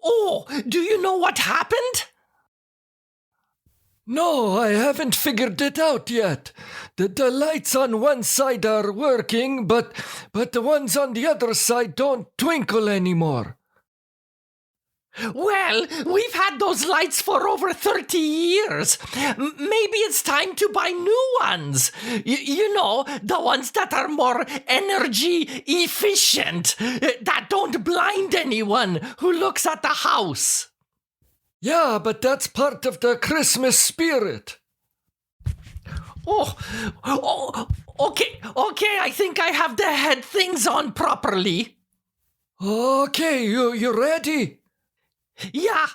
Oh, do you know what happened? No, I haven't figured it out yet. The lights on one side are working, but the ones on the other side don't twinkle anymore. Well, we've had those lights for over 30 years. Maybe it's time to buy new ones. You know, the ones that are more energy efficient, that don't blind anyone who looks at the house. Yeah, but that's part of the Christmas spirit. Okay, I think I have the head things on properly. Okay, you ready? Yeah.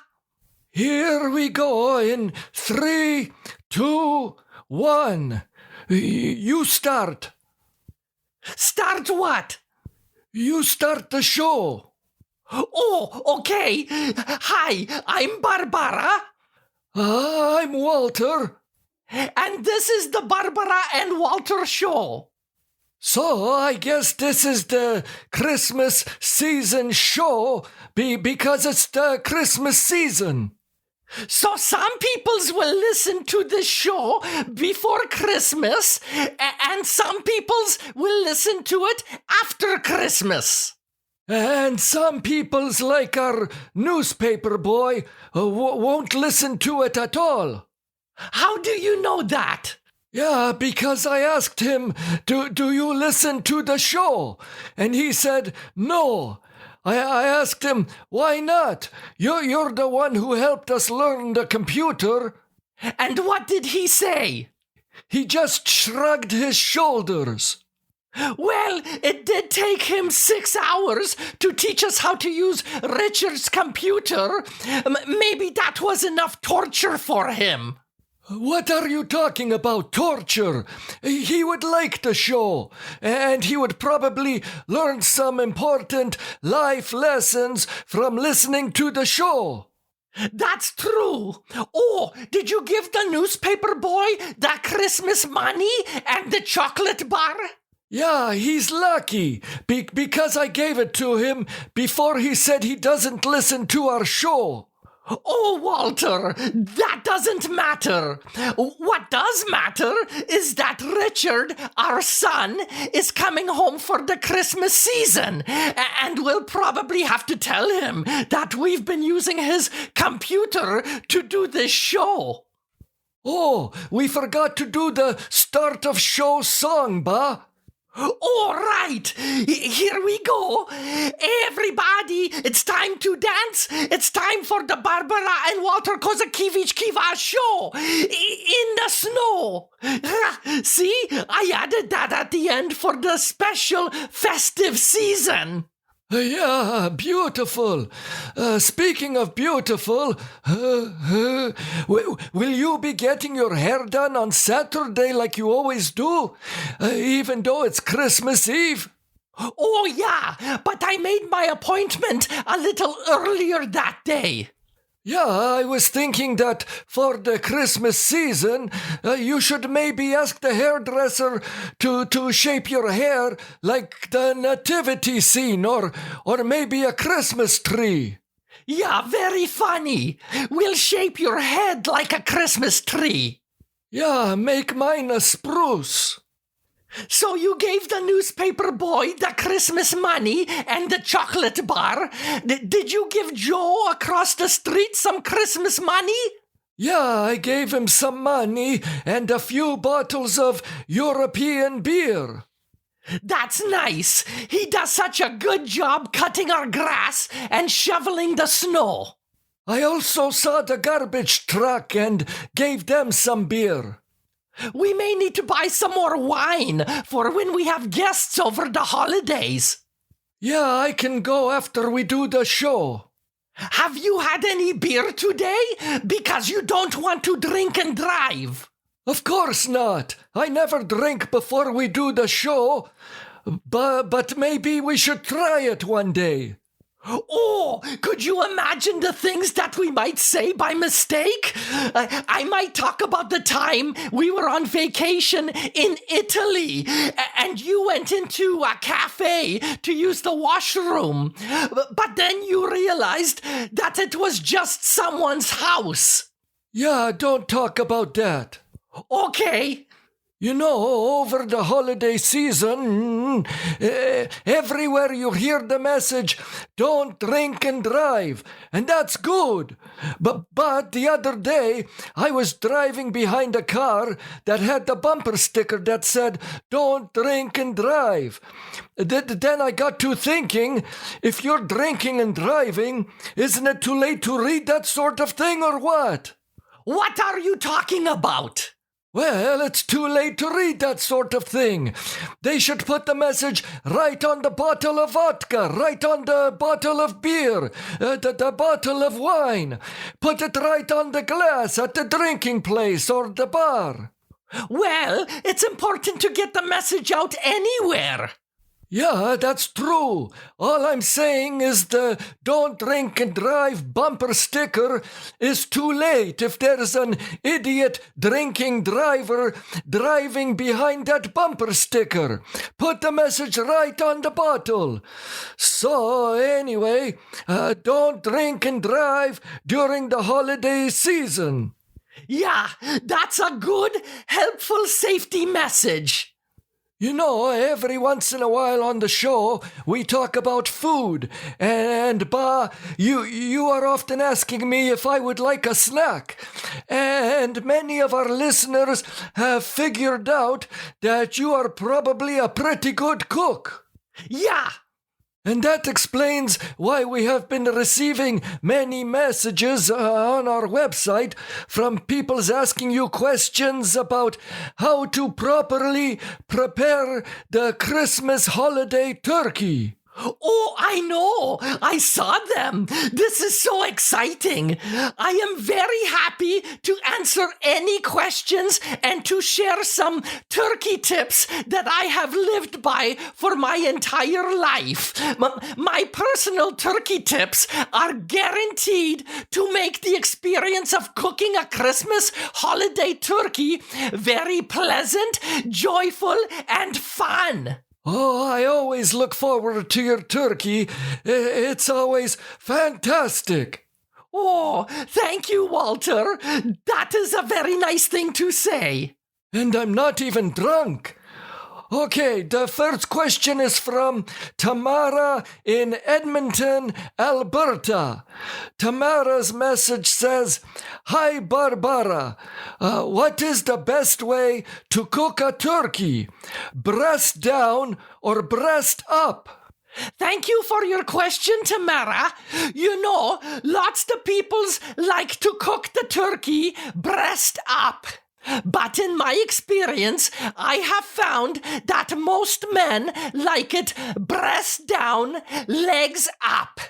Here we go in 3, 2, 1. You start. Start what? You start the show. Oh, okay. Hi, I'm Barbara. I'm Walter. And this is the Barbara and Walter show. So I guess this is the Christmas season show because it's the Christmas season. So some peoples will listen to the show before Christmas, and some peoples will listen to it after Christmas. And some peoples, like our newspaper boy, won't listen to it at all. How do you know that? Yeah, because I asked him, do you listen to the show? And he said, no. I asked him, why not? You're the one who helped us learn the computer. And what did he say? He just shrugged his shoulders. Well, it did take him 6 hours to teach us how to use Richard's computer. Maybe that was enough torture for him. What are you talking about, torture? He would like the show, and he would probably learn some important life lessons from listening to the show. That's true. Oh, did you give the newspaper boy the Christmas money and the chocolate bar? Yeah, he's lucky, because I gave it to him before he said he doesn't listen to our show. Oh, Walter, that doesn't matter. What does matter is that Richard, our son, is coming home for the Christmas season, and we'll probably have to tell him that we've been using his computer to do this show. Oh, we forgot to do the start of show song, ba? All right, here we go. Everybody, it's time to dance. It's time for the Barbara and Walter Kozakiewicz Kiva show in the snow. See, I added that at the end for the special festive season. Yeah, beautiful. Speaking of beautiful, will you be getting your hair done on Saturday like you always do, even though it's Christmas Eve? Oh, yeah, but I made my appointment a little earlier that day. Yeah, I was thinking that for the Christmas season, you should maybe ask the hairdresser to shape your hair like the nativity scene or maybe a Christmas tree. Yeah, very funny. We'll shape your head like a Christmas tree. Yeah, make mine a spruce. So you gave the newspaper boy the Christmas money and the chocolate bar. Did you give Joe across the street some Christmas money? Yeah, I gave him some money and a few bottles of European beer. That's nice. He does such a good job cutting our grass and shoveling the snow. I also saw the garbage truck and gave them some beer. We may need to buy some more wine for when we have guests over the holidays. Yeah, I can go after we do the show. Have you had any beer today? Because you don't want to drink and drive. Of course not. I never drink before we do the show. But maybe we should try it one day. Oh, could you imagine the things that we might say by mistake? I might talk about the time we were on vacation in Italy and you went into a cafe to use the washroom, but then you realized that it was just someone's house. Yeah, don't talk about that. Okay. You know, over the holiday season, everywhere you hear the message, don't drink and drive, and that's good. But the other day, I was driving behind a car that had the bumper sticker that said, don't drink and drive. Then I got to thinking, if you're drinking and driving, isn't it too late to read that sort of thing or what? What are you talking about? Well, it's too late to read that sort of thing. They should put the message right on the bottle of vodka, right on the bottle of beer, the bottle of wine. Put it right on the glass at the drinking place or the bar. Well, it's important to get the message out anywhere. Yeah, that's true. All I'm saying is the don't drink and drive bumper sticker is too late if there's an idiot drinking driver driving behind that bumper sticker. Put the message right on the bottle. So anyway, don't drink and drive during the holiday season. Yeah, that's a good, helpful safety message. You know, every once in a while on the show, we talk about food. And, Ba, you are often asking me if I would like a snack. And many of our listeners have figured out that you are probably a pretty good cook. Yeah. And that explains why we have been receiving many messages on our website from people asking you questions about how to properly prepare the Christmas holiday turkey. Oh, I know. I saw them. This is so exciting. I am very happy to answer any questions and to share some turkey tips that I have lived by for my entire life. My personal turkey tips are guaranteed to make the experience of cooking a Christmas holiday turkey very pleasant, joyful, and fun. Oh, I always look forward to your turkey. It's always fantastic. Oh, thank you, Walter. That is a very nice thing to say. And I'm not even drunk. Okay, the first question is from Tamara in Edmonton, Alberta. Tamara's message says, Hi, Barbara. What is the best way to cook a turkey? Breast down or breast up? Thank you for your question, Tamara. You know, lots of peoples like to cook the turkey breast up. But in my experience, I have found that most men like it breast down, legs up.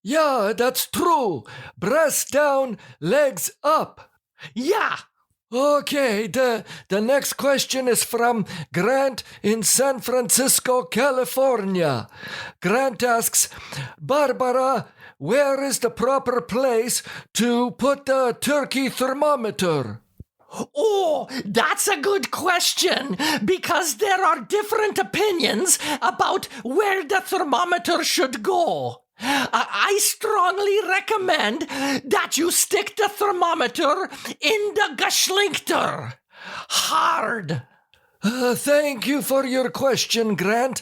Yeah, that's true. Breast down, legs up. Yeah. Okay, the next question is from Grant in San Francisco, California. Grant asks, Barbara, where is the proper place to put the turkey thermometer? Oh, that's a good question, because there are different opinions about where the thermometer should go. I strongly recommend that you stick the thermometer in the geschlinkter. Hard. Thank you for your question, Grant.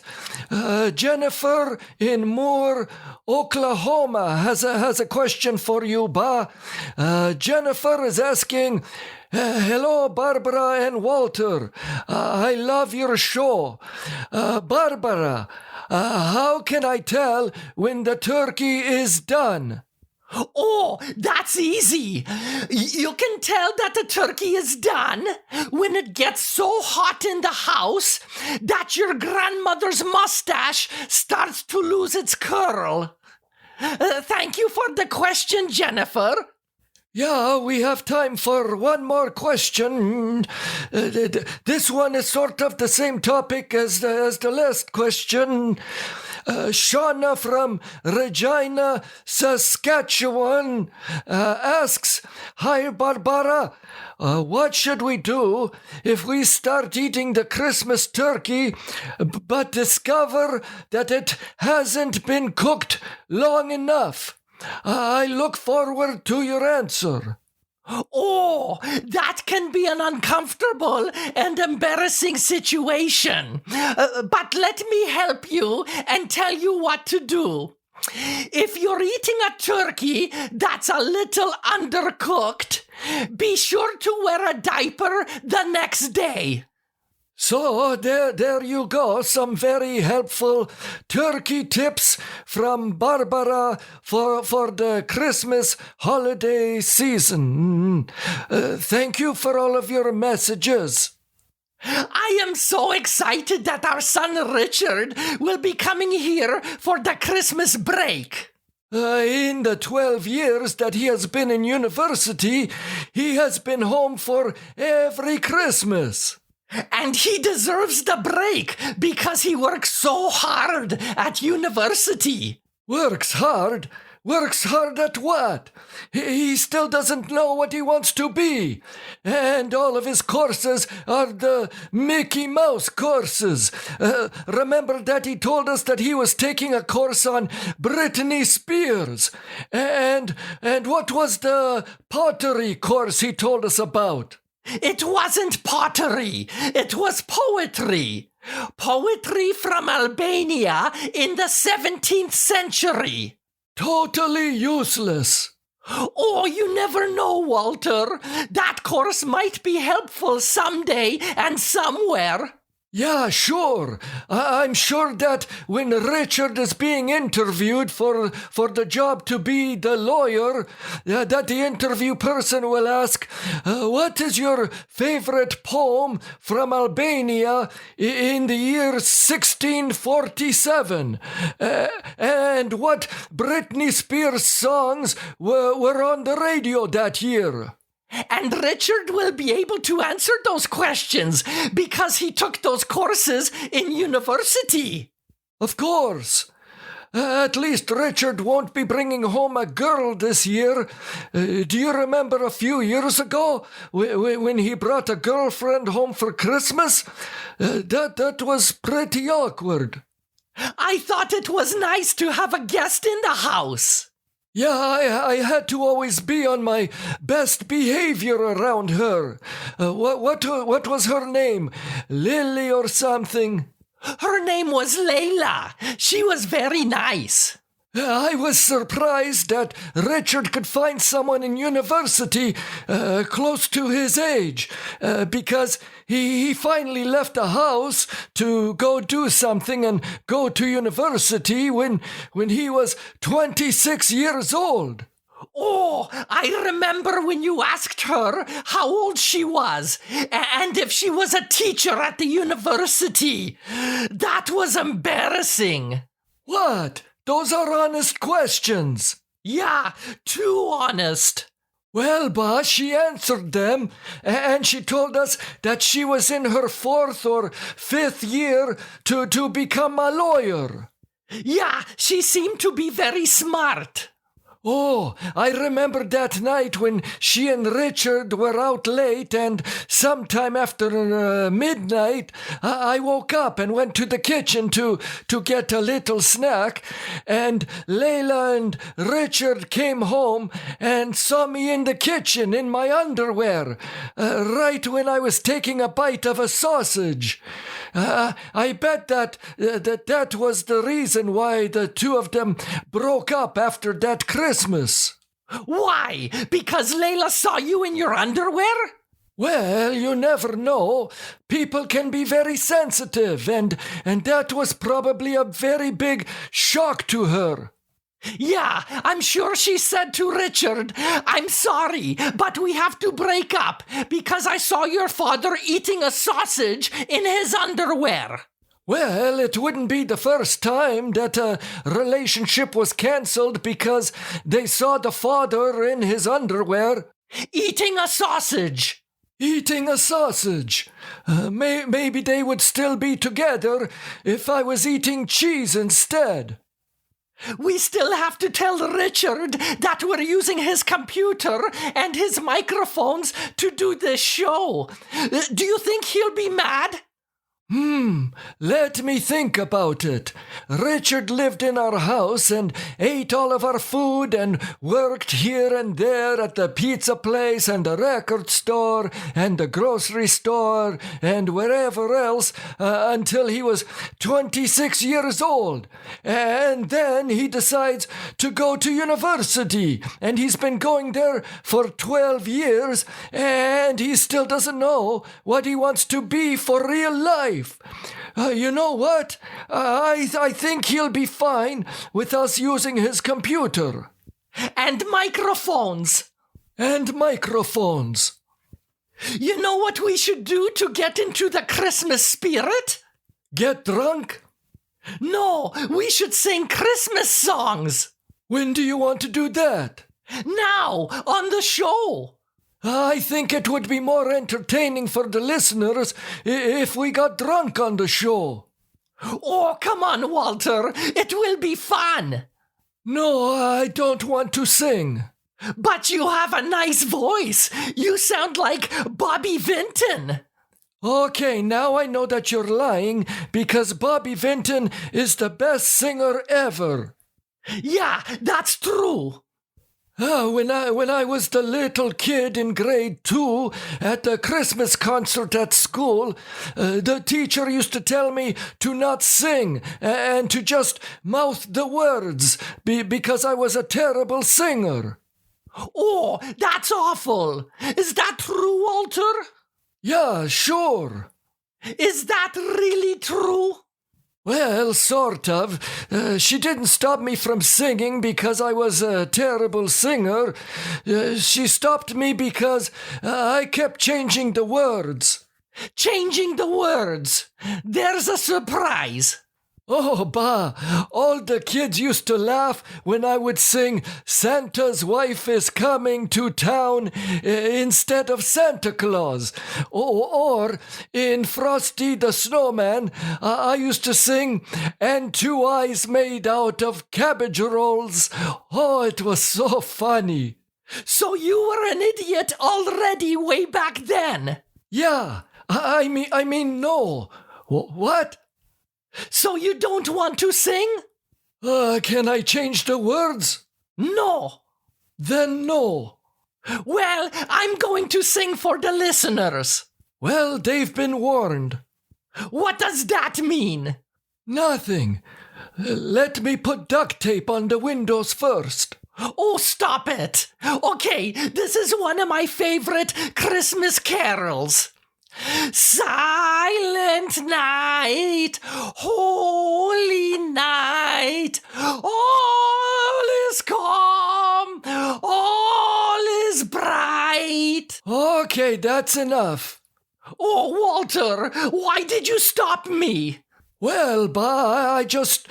Jennifer in Moore, Oklahoma has a question for you, Ba. Jennifer is asking, hello, Barbara and Walter. I love your show. Barbara, how can I tell when the turkey is done? Oh, that's easy. You can tell that the turkey is done when it gets so hot in the house that your grandmother's mustache starts to lose its curl. Thank you for the question, Jennifer. Yeah, we have time for one more question. This one is sort of the same topic as the last question. Shauna from Regina, Saskatchewan asks, "Hi, Barbara. What should we do if we start eating the Christmas turkey but discover that it hasn't been cooked long enough?" I look forward to your answer. Oh, that can be an uncomfortable and embarrassing situation. But let me help you and tell you what to do. If you're eating a turkey that's a little undercooked, be sure to wear a diaper the next day. So there you go, some very helpful turkey tips from Barbara for the Christmas holiday season. Thank you for all of your messages. I am so excited that our son Richard will be coming here for the Christmas break. In the 12 years that he has been in university, he has been home for every Christmas. And he deserves the break because he works so hard at university. Works hard? Works hard at what? He still doesn't know what he wants to be. And all of his courses are the Mickey Mouse courses. Remember that he told us that he was taking a course on Britney Spears. And what was the pottery course he told us about? It wasn't pottery, it was poetry. Poetry from Albania in the 17th century. Totally useless. Oh, you never know, Walter. That course might be helpful someday and somewhere. Yeah, sure. I'm sure that when Richard is being interviewed for the job to be the lawyer, that the interview person will ask, what is your favorite poem from Albania in the year 1647? And what Britney Spears songs were on the radio that year? And Richard will be able to answer those questions because he took those courses in university. Of course. At least Richard won't be bringing home a girl this year. Do you remember a few years ago when he brought a girlfriend home for Christmas? That was pretty awkward. I thought it was nice to have a guest in the house. Yeah, I had to always be on my best behavior around her. What was her name? Lily or something? Her name was Layla. She was very nice. I was surprised that Richard could find someone in university close to his age because he finally left the house to go do something and go to university when he was 26 years old. Oh, I remember when you asked her how old she was and if she was a teacher at the university. That was embarrassing. What? Those are honest questions. Yeah, too honest. Well, boss, she answered them, and she told us that she was in her 4th or 5th year to become a lawyer. Yeah, she seemed to be very smart. Oh, I remember that night when she and Richard were out late, and sometime after midnight, I woke up and went to the kitchen to get a little snack, and Layla and Richard came home and saw me in the kitchen in my underwear, right when I was taking a bite of a sausage. I bet that was the reason why the two of them broke up after that Christmas. Why? Because Layla saw you in your underwear? Well, you never know. People can be very sensitive, and that was probably a very big shock to her. Yeah, I'm sure she said to Richard, I'm sorry, but we have to break up because I saw your father eating a sausage in his underwear. Well, it wouldn't be the first time that a relationship was cancelled because they saw the father in his underwear. Eating a sausage. Eating a sausage. Maybe they would still be together if I was eating cheese instead. We still have to tell Richard that we're using his computer and his microphones to do this show. Do you think he'll be mad? Let me think about it. Richard lived in our house and ate all of our food and worked here and there at the pizza place and the record store and the grocery store and wherever else until he was 26 years old. And then he decides to go to university, and he's been going there for 12 years, and he still doesn't know what he wants to be for real life. You know what? I think he'll be fine with us using his computer. And microphones. And microphones. You know what we should do to get into the Christmas spirit? Get drunk? No, we should sing Christmas songs. When do you want to do that? Now, on the show. I think it would be more entertaining for the listeners if we got drunk on the show. Oh, come on, Walter. It will be fun. No, I don't want to sing. But you have a nice voice. You sound like Bobby Vinton. Okay, now I know that you're lying because Bobby Vinton is the best singer ever. Yeah, that's true. When I was the little kid in grade 2 at the Christmas concert at school, the teacher used to tell me to not sing and to just mouth the words because I was a terrible singer. Oh, that's awful. Is that true, Walter? Yeah, sure. Is that really true? Well, sort of. She didn't stop me from singing because I was a terrible singer. She stopped me because I kept changing the words. Changing the words. There's a surprise. Oh, bah, all the kids used to laugh when I would sing Santa's wife is coming to town instead of Santa Claus. Or in Frosty the Snowman, I used to sing and two eyes made out of cabbage rolls. Oh, it was so funny. So you were an idiot already way back then? Yeah, I mean no. What? So you don't want to sing? Can I change the words? No. Then no. Well, I'm going to sing for the listeners. Well, they've been warned. What does that mean? Nothing. Let me put duct tape on the windows first. Oh, stop it. Okay, this is one of my favorite Christmas carols. Silent night, holy night, all is calm, all is bright. Okay, that's enough. Oh, Walter, why did you stop me? Well, I just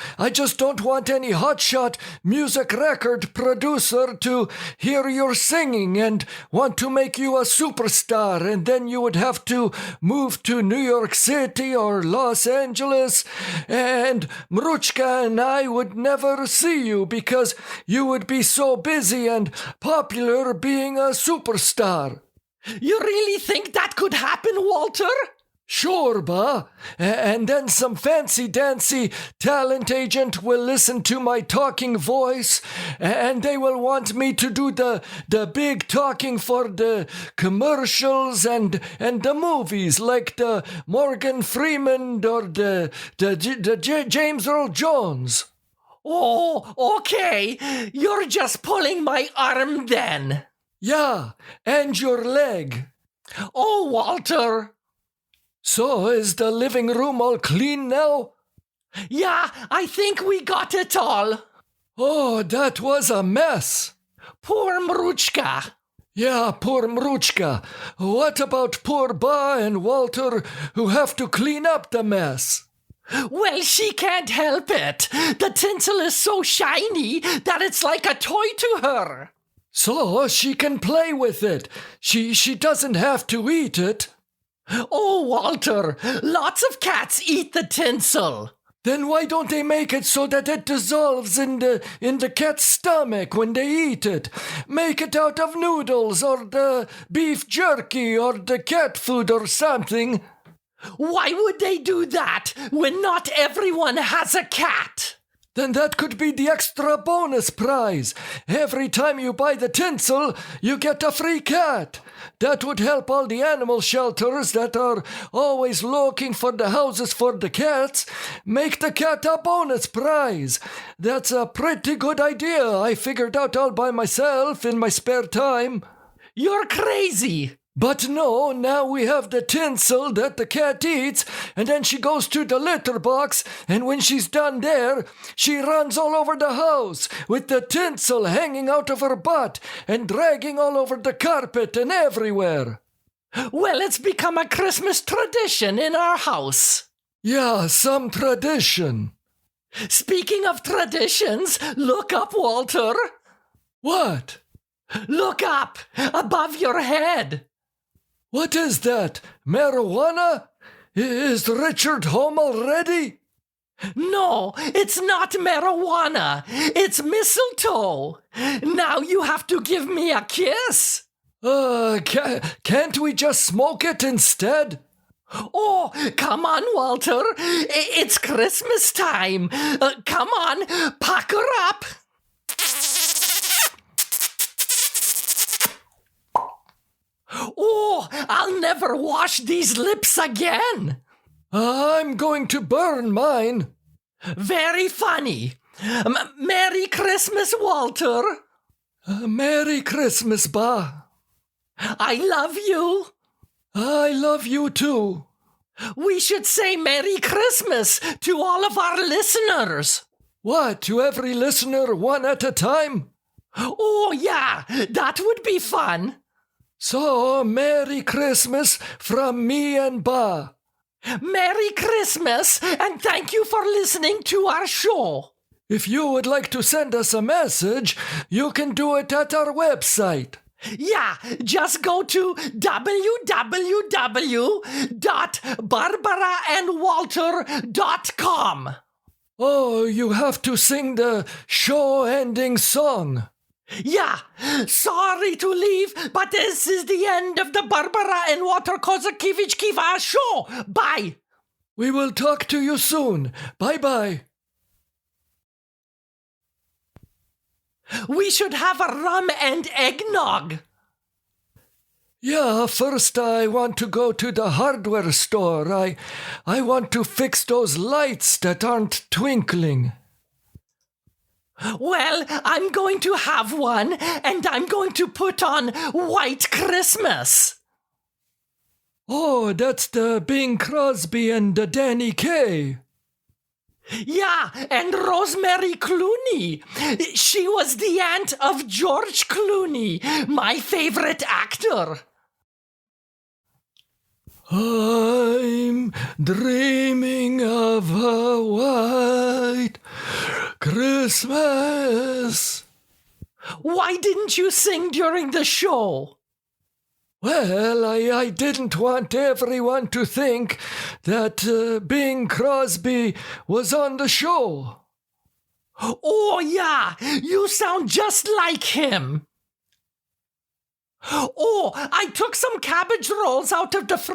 don't want any hotshot music record producer to hear your singing and want to make you a superstar, and then you would have to move to New York City or Los Angeles, and Mruchka and I would never see you because you would be so busy and popular being a superstar. You really think that could happen, Walter? Sure, and then some fancy-dancy talent agent will listen to my talking voice, and they will want me to do the big talking for the commercials and the movies, like the Morgan Freeman or the James Earl Jones. Oh, okay. You're just pulling my arm then. Yeah, and your leg. Oh, Walter. So, is the living room all clean now? Yeah, I think we got it all. Oh, that was a mess. Poor Mruchka. Yeah, poor Mruchka. What about poor Ba and Walter, who have to clean up the mess? Well, she can't help it. The tinsel is so shiny that it's like a toy to her. So she can play with it. She doesn't have to eat it. Oh, Walter, lots of cats eat the tinsel. Then why don't they make it so that it dissolves in the cat's stomach when they eat it? Make it out of noodles or the beef jerky or the cat food or something. Why would they do that when not everyone has a cat? Then that could be the extra bonus prize. Every time you buy the tinsel, you get a free cat. That would help all the animal shelters that are always looking for the houses for the cats. Make the cat a bonus prize. That's a pretty good idea I figured out all by myself in my spare time. You're crazy. But no, now we have the tinsel that the cat eats, and then she goes to the litter box, and when she's done there, she runs all over the house with the tinsel hanging out of her butt and dragging all over the carpet and everywhere. Well, it's become a Christmas tradition in our house. Yeah, some tradition. Speaking of traditions, look up, Walter. What? Look up, above your head. What is that? Marijuana? Is Richard home already? No, it's not marijuana. It's mistletoe. Now you have to give me a kiss. Can't we just smoke it instead? Oh, come on, Walter. It's Christmas time. Come on, pack her up. Oh, I'll never wash these lips again. I'm going to burn mine. Very funny. Merry Christmas, Walter. Merry Christmas, Ba. I love you. I love you too. We should say Merry Christmas to all of our listeners. What, to every listener one at a time? Oh, yeah, that would be fun. So, Merry Christmas from me and Ba. Merry Christmas, and thank you for listening to our show. If you would like to send us a message, you can do it at our website. Yeah, just go to www.barbaraandwalter.com. Oh, you have to sing the show-ending song. Yeah, sorry to leave, but this is the end of the Barbara and Walter Kozakiewicz Kiva show. Bye. We will talk to you soon. Bye-bye. We should have a rum and eggnog. Yeah, first I want to go to the hardware store. I want to fix those lights that aren't twinkling. Well, I'm going to have one, and I'm going to put on White Christmas. Oh, that's the Bing Crosby and the Danny Kaye. Yeah, and Rosemary Clooney. She was the aunt of George Clooney, my favorite actor. I'm dreaming of a white Christmas. Why didn't you sing during the show? Well, I didn't want everyone to think that Bing Crosby was on the show. Oh, yeah, you sound just like him. Oh, I took some cabbage rolls out of the fridge.